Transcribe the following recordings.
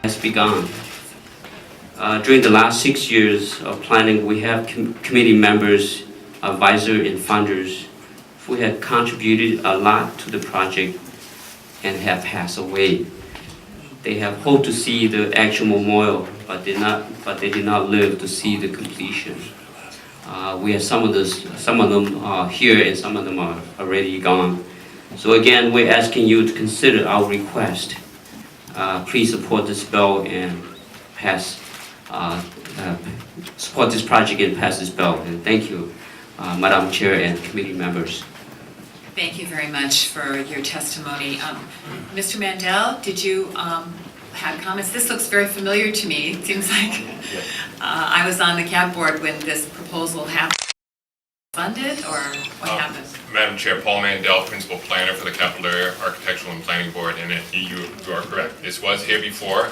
Has begun. During the last 6 years of planning, we have committee members, advisors, and funders who have contributed a lot to the project and have passed away. They have hoped to see the actual memorial, but they did not live to see the completion. We have some of them are here and some of them are already gone. So again, we're asking you to consider our request. Please support this bill and support this project and pass this bill. And thank you, Madam Chair and committee members. Thank you very much for your testimony. Mr. Mandel, did you have comments? This looks very familiar to me. It seems like I was on the CAB board when this proposal happened. Funded, or what happened? Madam Chair, Paul Mandel, Principal Planner for the Capital Area Architectural and Planning Board, and you are correct. This was here before.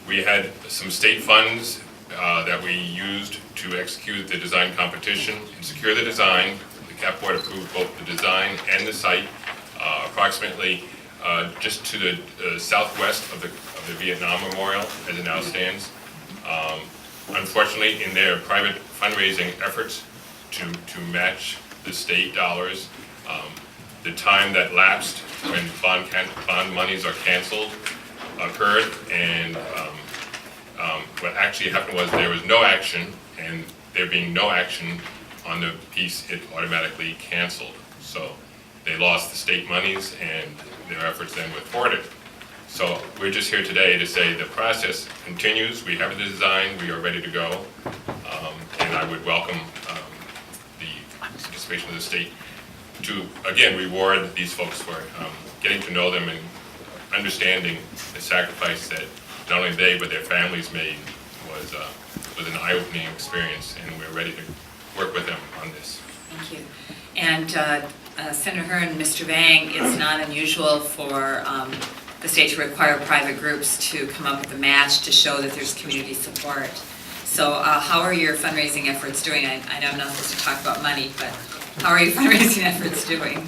We had some state funds that we used to execute the design competition and secure the design. The CAP Board approved both the design and the site, approximately just to the southwest of the Vietnam Memorial as it now stands. Unfortunately, in their private fundraising efforts to match the state dollars, the time that lapsed when bond monies are canceled occurred, and what actually happened was there was no action, and there being no action on the piece, it automatically canceled. So they lost the state monies and their efforts then were thwarted. So we're just here today to say the process continues. We have the design, we are ready to go, and I would welcome the participation of the state to, again, reward these folks for getting to know them and understanding the sacrifice that not only they but their families made was an eye-opening experience, and we're ready to work with them on this. Thank you. And Senator Hearn and Mr. Vang, it's not unusual for the state to require private groups to come up with a match to show that there's community support. So how are your fundraising efforts doing? I know I'm not supposed to talk about money, but how are your fundraising efforts doing?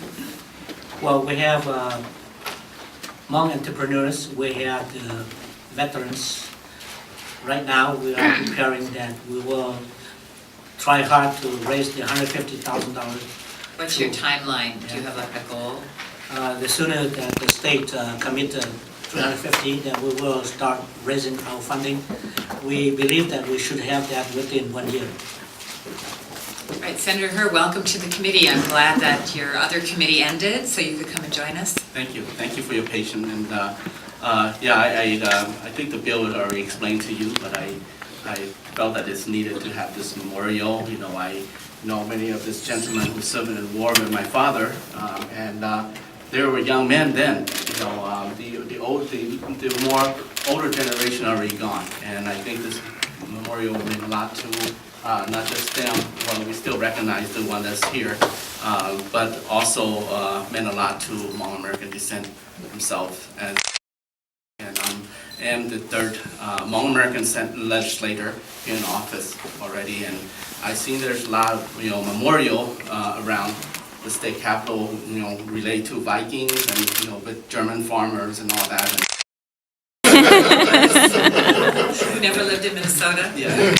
Well, we have Hmong entrepreneurs, we have veterans. Right now, we are preparing that we will try hard to raise the $150,000. What's your timeline? Do you have like a goal? The sooner that the state commit $350, then we will start raising our funding. We believe that we should have that within 1 year. All right, Senator Hearn, welcome to the committee. I'm glad that your other committee ended so you could come and join us. Thank you. Thank you for your patience. And I think the bill was already explained to you, but I felt that it's needed to have this memorial. You know, I know many of these gentlemen who served in the war with my father, and they were young men then. You know, the more older generation are already gone, and I think this memorial meant a lot to not just them. Well, we still recognize the one that's here, but also meant a lot to Hmong American descent himself. And I am the third Hmong American legislator in office already, and I've seen there's a lot of memorial around the state capitol, relate to Vikings and with German farmers and all that. You never lived in Minnesota? Yeah.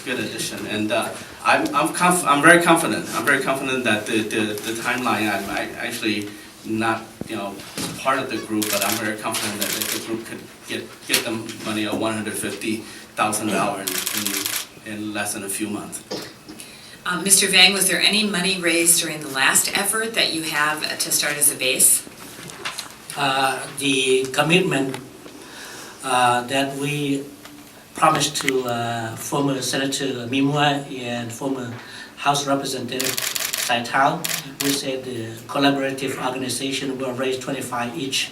Good addition, and I'm very confident. I'm very confident that the timeline. I'm actually not part of the group, but I'm very confident that the group could get them money of $150,000 in less than a few months. Mr. Vang, was there any money raised during the last effort that you have to start as a base? The commitment that we promised to former Senator Mimua and former House Representative Thao, we said the collaborative organization will raise 25 each,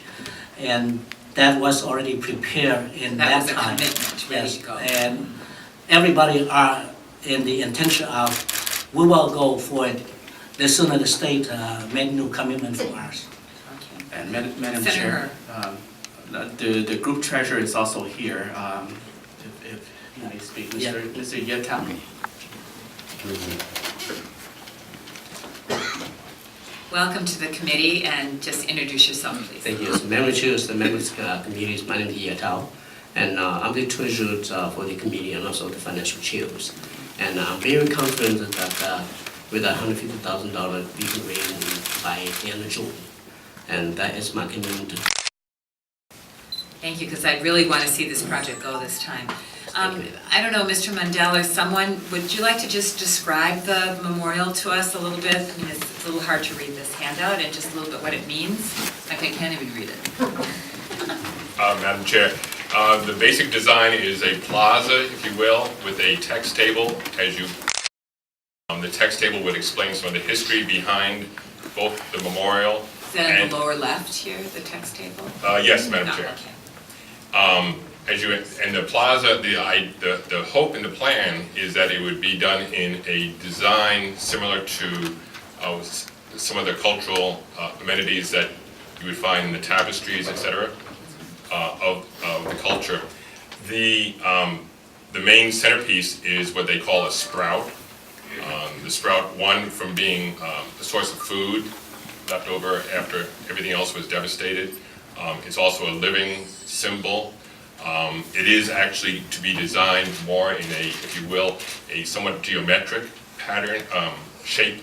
and that was already prepared in that time. That was a commitment, ready Yes, to go. and everybody are in the intention of, we will go for it the sooner the state make new commitment for us. Okay. And Madam Senator Chair, the group treasurer is also here. If you may speak, Yeah. Mr. Yetao. Welcome to the committee, and just introduce yourself, please. Thank you. Madam Chair, the members committees, my name is Thao, and I'm the treasurer for the committee and also the financial chairs. And I'm very confident that with $150,000 we can raise by the end of June, and that is my commitment. Thank you, because I really want to see this project go this time. Thank you. I don't know, Mr. Mandela, someone, would you like to just describe the memorial to us a little bit? I mean, it's a little hard to read this handout, and just a little bit what it means. Like, I can't even read it. Madam Chair, the basic design is a plaza, if you will, with a text table. The text table would explain some of the history behind both the memorial. Is that in and the lower left here, the text table? Yes, Madam No, Chair. okay. And the plaza, the hope in the plan is that it would be done in a design similar to some of the cultural amenities that you would find in the tapestries, et cetera, of the culture. The main centerpiece is what they call a sprout. The sprout, one, from being a source of food left over after everything else was devastated. It's also a living symbol. It is actually to be designed more in a, if you will, a somewhat geometric pattern, shape,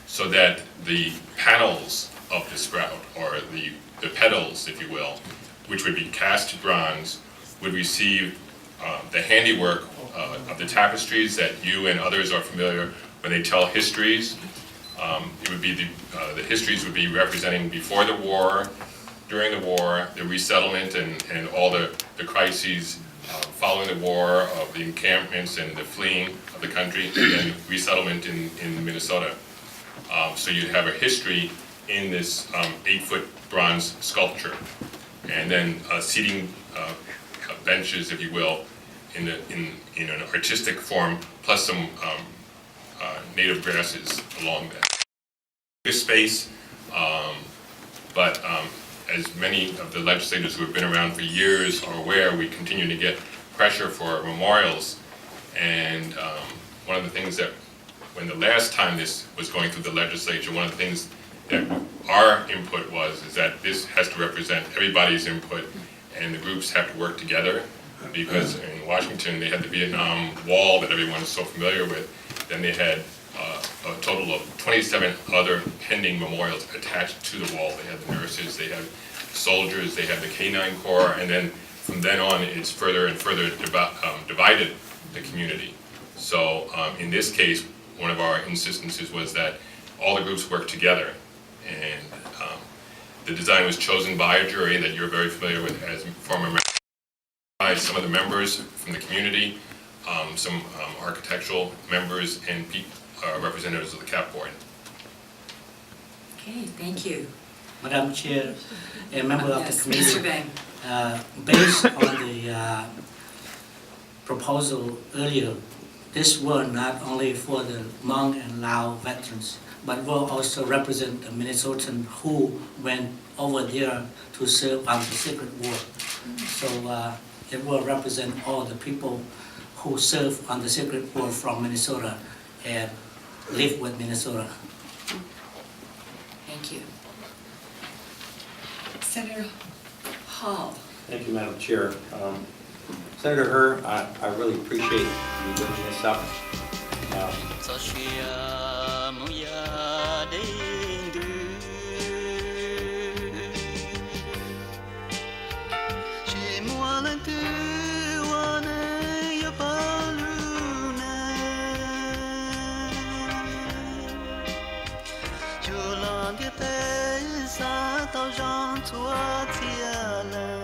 so that the panels of the sprout, or the petals, if you will, which would be cast bronze, would receive the handiwork of the tapestries that you and others are familiar when they tell histories. It would be the histories would be representing before the war, during the war, the resettlement and all the crises following the war, of the encampments and the fleeing of the country, and then resettlement in Minnesota. So you'd have a history in this 8-foot bronze sculpture, and then seating benches, if you will, in an artistic form, plus some native grasses along that. This space, but as many of the legislators who have been around for years are aware, we continue to get pressure for memorials. And one of the things that, when the last time this was going through the legislature, one of the things that our input is that this has to represent everybody's input, and the groups have to work together. Because in Washington, they had the Vietnam Wall that everyone is so familiar with. Then they had a total of 27 other pending memorials attached to the wall. They had the nurses, they had soldiers, they had the K-9 Corps, and then from then on, it's further and further divided the community. So in this case, one of our insistences was that all the groups work together, and the design was chosen by a jury that you're very familiar with as former members, by some of the members from the community, some architectural members, and representatives of the CAP board. Okay, thank you. Madam Chair, a member of the Yes, committee. Mr. Vang. Based on the proposal earlier, this will not only for the Hmong and Lao veterans, but will also represent the Minnesotan who went over there to serve on the Secret War. So it will represent all the people who serve on the Secret War from Minnesota and live with Minnesota. Thank you. Senator Hall. Thank you, Madam Chair. Senator Her, I really appreciate you bringing this up. Chu long ge te sa tao jong tua tia le